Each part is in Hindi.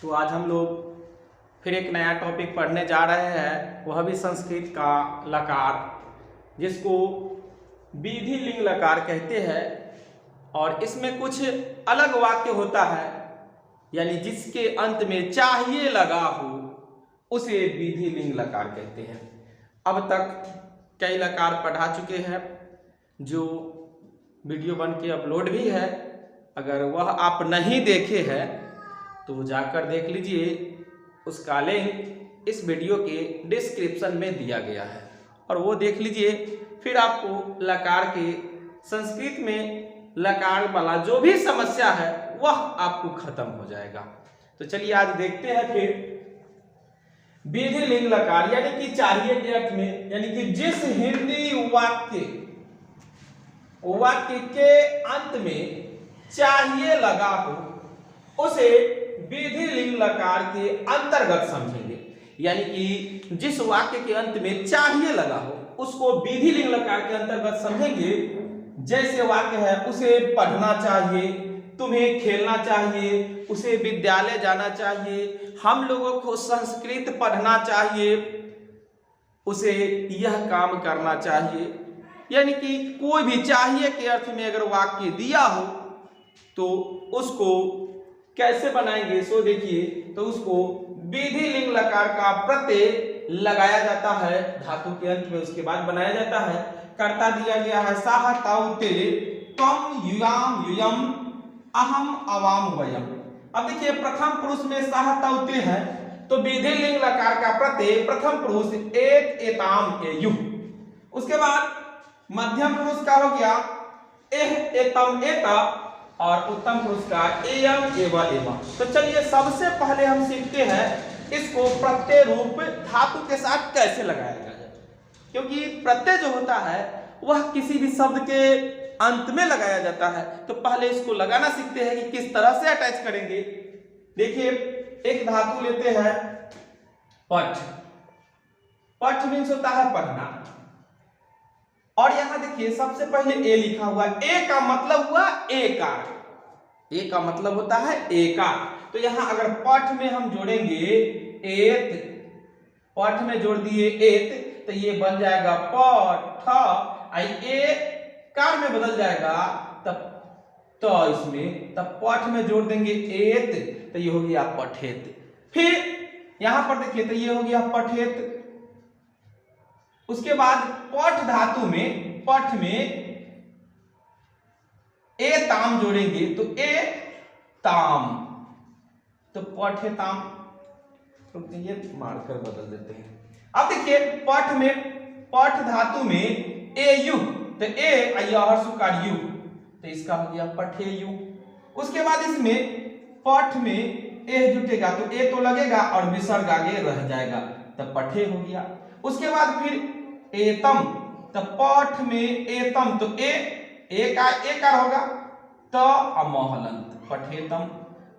तो आज हम लोग फिर एक नया टॉपिक पढ़ने जा रहे हैं, वह भी संस्कृत का लकार, जिसको विधि लिंग लकार कहते हैं। और इसमें कुछ अलग वाक्य होता है, यानी जिसके अंत में चाहिए लगा हो उसे विधि लिंग लकार कहते हैं। अब तक कई लकार पढ़ा चुके हैं, जो वीडियो बन के अपलोड भी है। अगर वह आप नहीं देखे हैं तो जाकर देख लीजिए, उसका लिंक इस वीडियो के डिस्क्रिप्शन में दिया गया है और वो देख लीजिए। फिर आपको लकार के संस्कृत में लकार वाला जो भी समस्या है वह आपको खत्म हो जाएगा। तो चलिए आज देखते हैं फिर विधि लिंग लकार, यानी कि चाहिए के अर्थ में, यानी कि जिस हिंदी वाक्य के अंत में चाहिए लगा हो उसे विधि लिंग लकार के अंतर्गत समझेंगे। यानी कि जिस वाक्य के अंत में चाहिए लगा हो उसको विधि लिंग लकार के अंतर्गत समझेंगे। जैसे वाक्य है, उसे पढ़ना चाहिए, तुम्हें खेलना चाहिए, उसे विद्यालय जाना चाहिए, हम लोगों को संस्कृत पढ़ना चाहिए, उसे यह काम करना चाहिए। यानी कि कोई भी चाहिए के अर्थ में अगर वाक्य दिया हो तो उसको कैसे बनाएंगे, सो देखिए। तो उसको विधि लिंग लकार का प्रत्यय लगाया जाता है धातु के अंत में, उसके बाद बनाया जाता है। कर्ता दिया गया है साह ताउ ते त्वम युयाम युयम अहम अवाम वयम। अब देखिए प्रथम पुरुष में साह ताउ ते है, तो विधि लिंग लकार का प्रत्यय प्रथम पुरुष एत एताम एयु। उसके बाद मध्यम पुरुष का हो गया एह एतम एता, और उत्तम पुरुष का एयम एवा एवा। तो चलिए सबसे पहले हम सीखते हैं इसको प्रत्यय रूप धातु के साथ कैसे लगाया जाए, क्योंकि प्रत्यय जो होता है वह किसी भी शब्द के अंत में लगाया जाता है। तो पहले इसको लगाना सीखते हैं कि किस तरह से अटैच करेंगे। देखिए एक धातु लेते हैं पठ। पठ मीन्स होता है पढ़ना, और यहां देखिए सबसे पहले ए लिखा हुआ है। ए का मतलब हुआ एकार, ए का मतलब होता है एकार। तो यहां अगर पठ में हम जोड़ेंगे एत, पठ में जोड़ दिए एत, तो ये बन जाएगा पठ। आई ए कार में बदल जाएगा तब तो इसमें, तब पठ में जोड़ देंगे एत, तो ये हो गया पठेत। फिर यहां पर देखिए तो ये हो गया पठेत। उसके बाद पठ धातु में, पठ में ए ताम जोड़ेंगे तो ए ताम, तो पठे ताम। तो ये मार्कर बदल देते हैं। अब देखिए पठ में, पठ धातु में ए यु, तो ए अय्याहर सुकार यु, तो इसका हो गया पठे यु। उसके बाद इसमें पठ में ए जुटेगा तो ए तो लगेगा और विसर्ग आगे रह जाएगा, तब पठे हो गया। उसके बाद फिर एतम, तो पठ में एतम, तो ए का होगा त अमहलंत पठेतम।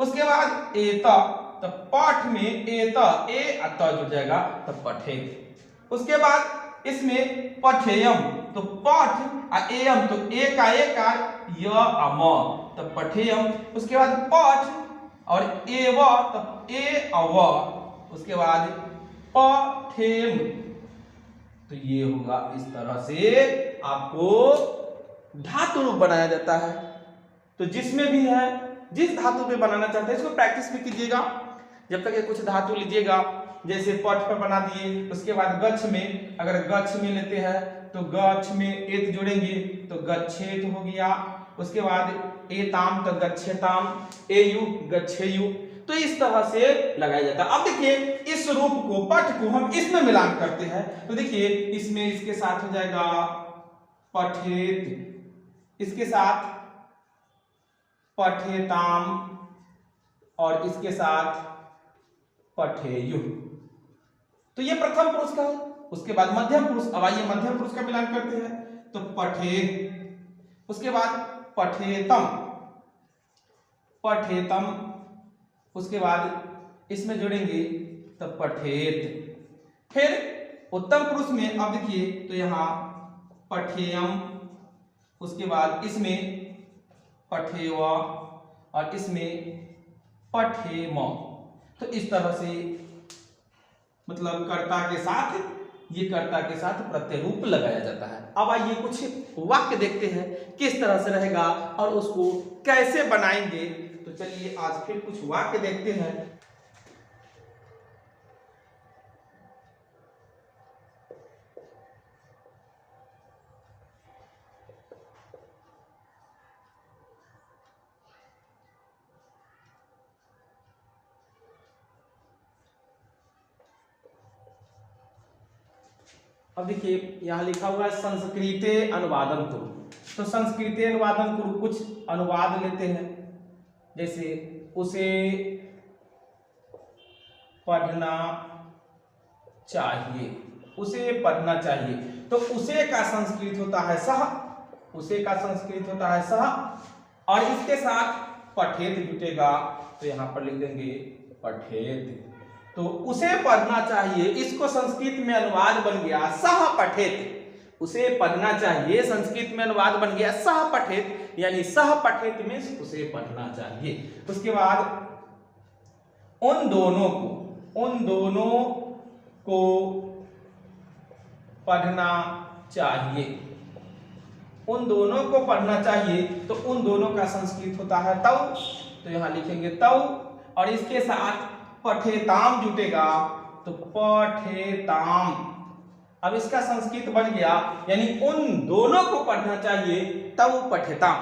उसके बाद एत, तो पठ में एत ए त जुड़ जाएगा तो पठेत। उसके बाद इसमें पठेयम, तो पठ आ एयम, तो ए का य अम, तो पठेयम। उसके बाद पठ और एव, तो ए अव। उसके बाद पठेम, तो ये होगा। इस तरह से आपको धातु रूप बनाया जाता है। तो जिसमें भी है, जिस धातु पे बनाना चाहते हैं इसको प्रैक्टिस भी कीजिएगा। जब तक ये कुछ धातु लीजिएगा, जैसे पठ पर बना दिए, उसके बाद गच्छ में, अगर गच्छ में लेते हैं तो गच्छ में एत जोड़ेंगे तो गच्छेत हो गया। उसके बाद एताम तो गच्छेताम, एयु गच्छेयु। तो इस तरह से लगाया जाता है। अब देखिए इस रूप को, पठ को हम इसमें मिलान करते हैं, तो देखिए इसमें इसके साथ हो जाएगा पठेत, इसके साथ पठेताम, और इसके साथ पठेयु। तो ये प्रथम पुरुष का है। उसके बाद मध्यम पुरुष, अब आइए मध्यम पुरुष का मिलान करते हैं, तो पठे, उसके बाद पठेतम, पठेतम। उसके बाद इसमें जोड़ेंगे तो पठेत। फिर उत्तम पुरुष में अब देखिए तो यहां पठेयम, उसके बाद इसमें पठेव, और इसमें पठेम। तो इस तरह से मतलब कर्ता के साथ, ये कर्ता के साथ प्रत्यय रूप लगाया जाता है। अब आइए कुछ वाक्य देखते हैं किस तरह से रहेगा और उसको कैसे बनाएंगे। तो चलिए आज फिर कुछ वाक्य देखते हैं। अब देखिए यहाँ लिखा हुआ है संस्कृते अनुवादम कुरु। तो संस्कृते अनुवादम कुरु, कुछ अनुवाद लेते हैं। जैसे उसे पढ़ना चाहिए, उसे पढ़ना चाहिए। तो उसे का संस्कृत होता है सह, उसे का संस्कृत होता है सह और इसके साथ पठेत जुटेगा तो यहाँ पर लिख देंगे पठेत। तो उसे पढ़ना चाहिए, इसको संस्कृत में अनुवाद बन गया सह पठेत। उसे पढ़ना चाहिए संस्कृत में अनुवाद बन गया सह पठेत, यानी सह पठेत में उसे पढ़ना चाहिए। उसके बाद उन दोनों को पढ़ना चाहिए, उन दोनों को पढ़ना चाहिए। तो उन दोनों का संस्कृत होता है तौ, तो यहां लिखेंगे तौ और इसके साथ पठेताम जुटेगा तो पठेताम। अब इसका संस्कृत बन गया, यानी उन दोनों को पढ़ना चाहिए तौ पठेताम,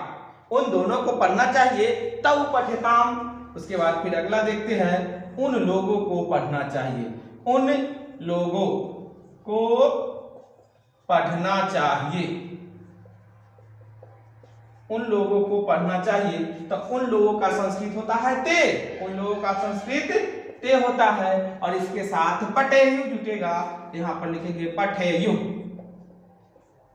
उन दोनों को पढ़ना चाहिए तौ पठेताम। उसके बाद फिर अगला देखते हैं, उन लोगों को पढ़ना चाहिए, उन लोगों को पढ़ना चाहिए, उन लोगों को पढ़ना चाहिए। तो उन लोगों का संस्कृत होता है ते, उन लोगों का संस्कृत ते होता है और इसके साथ पठेयु जुटेगा, यहाँ पर लिखेंगे पठेयु।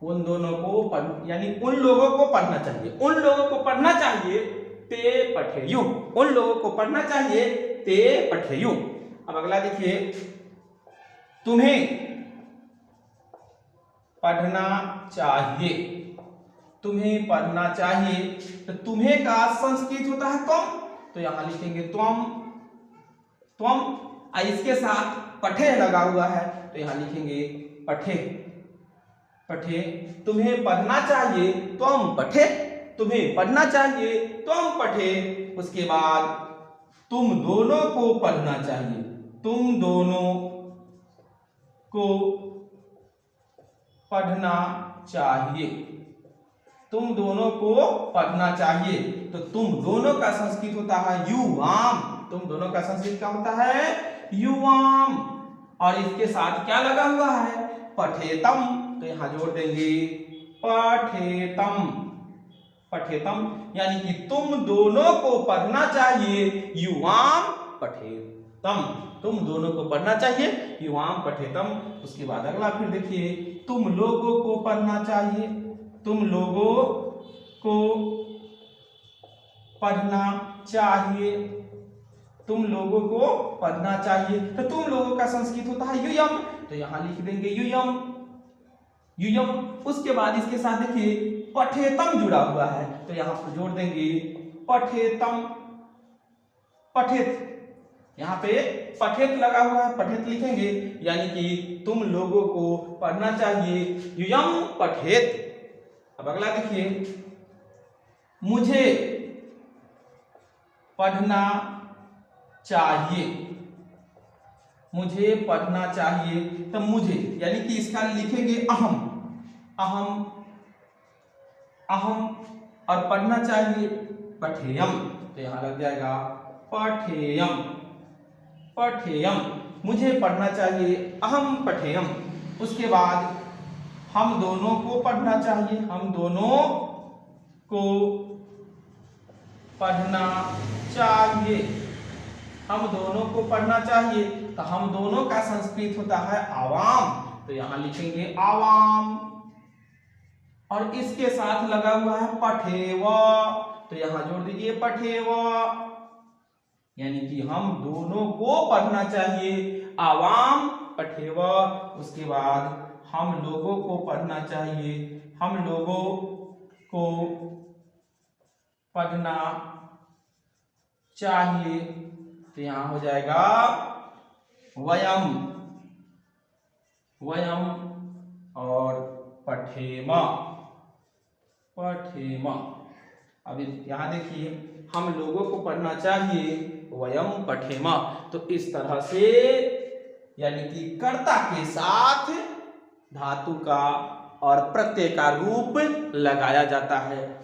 उन दोनों को यानी उन लोगों को पढ़ना चाहिए, उन लोगों को पढ़ना चाहिए ते पठेयु, उन लोगों को पढ़ना चाहिए ते पठेयु। अब अगला देखिए, तुम्हें पढ़ना चाहिए, तुम्हें पढ़ना चाहिए। तो तुम्हें का संस्कृत होता है त्वम, तो यहां लिखेंगे त्वम, त्वम और इसके साथ पठे लगा हुआ है तो यहां लिखेंगे पठे, पठे। तुम्हें पढ़ना चाहिए त्वम पठे, तुम्हें पढ़ना चाहिए त्वम पठे। उसके बाद तुम दोनों को पढ़ना चाहिए, तुम दोनों को पढ़ना चाहिए, तुम दोनों को पढ़ना चाहिए। तो तुम दोनों का संस्कृत होता है युवाम, तुम दोनों का संस्कृत क्या होता है युवाम और इसके साथ क्या लगा हुआ है पठेतम, तो यहां जोड़ देंगे पठेतम, पठेतम। यानी कि तुम दोनों को पढ़ना चाहिए युवाम पठेतम, तुम दोनों को पढ़ना चाहिए युवाम पठेतम। उसके बाद अगला फिर देखिए, तुम लोगों को पढ़ना चाहिए, तुम लोगों को पढ़ना चाहिए, तुम लोगों को पढ़ना चाहिए। तो तुम लोगों का संस्कृत होता है युयम, तो यहां लिख देंगे युयम, युयम। उसके बाद इसके साथ देखिए पठेतम जुड़ा हुआ है तो यहां पर जोड़ देंगे पठेतम, पठेत। यहाँ पे पठेत लगा हुआ है, पठेत लिखेंगे, यानी कि तुम लोगों को पढ़ना चाहिए युयम पठेत। अब अगला देखिए, मुझे पढ़ना चाहिए, मुझे पढ़ना चाहिए। तो मुझे यानी कि इसका लिखेंगे अहम, अहम, अहम और पढ़ना चाहिए पठेयम, तो यहां लग जाएगा पठेयम, पठेयम। मुझे पढ़ना चाहिए अहम पठेयम। उसके बाद हम दोनों को पढ़ना चाहिए, हम दोनों को पढ़ना चाहिए, हम दोनों को पढ़ना चाहिए। तो हम दोनों का संस्कृत होता है आवाम, तो यहां लिखेंगे आवाम और इसके साथ लगा हुआ है पठेव, तो यहां जोड़ दीजिए पठेव। यानी कि हम दोनों को पढ़ना चाहिए आवाम पठेव। उसके बाद हम लोगों को पढ़ना चाहिए, हम लोगों को पढ़ना चाहिए, तो यहां हो जाएगा वयम, वयम और पठेम, पठेम। अभी यहां देखिए हम लोगों को पढ़ना चाहिए वयम पठेम, तो इस तरह से यानी कि कर्ता के साथ धातु का और प्रत्यय का रूप लगाया जाता है।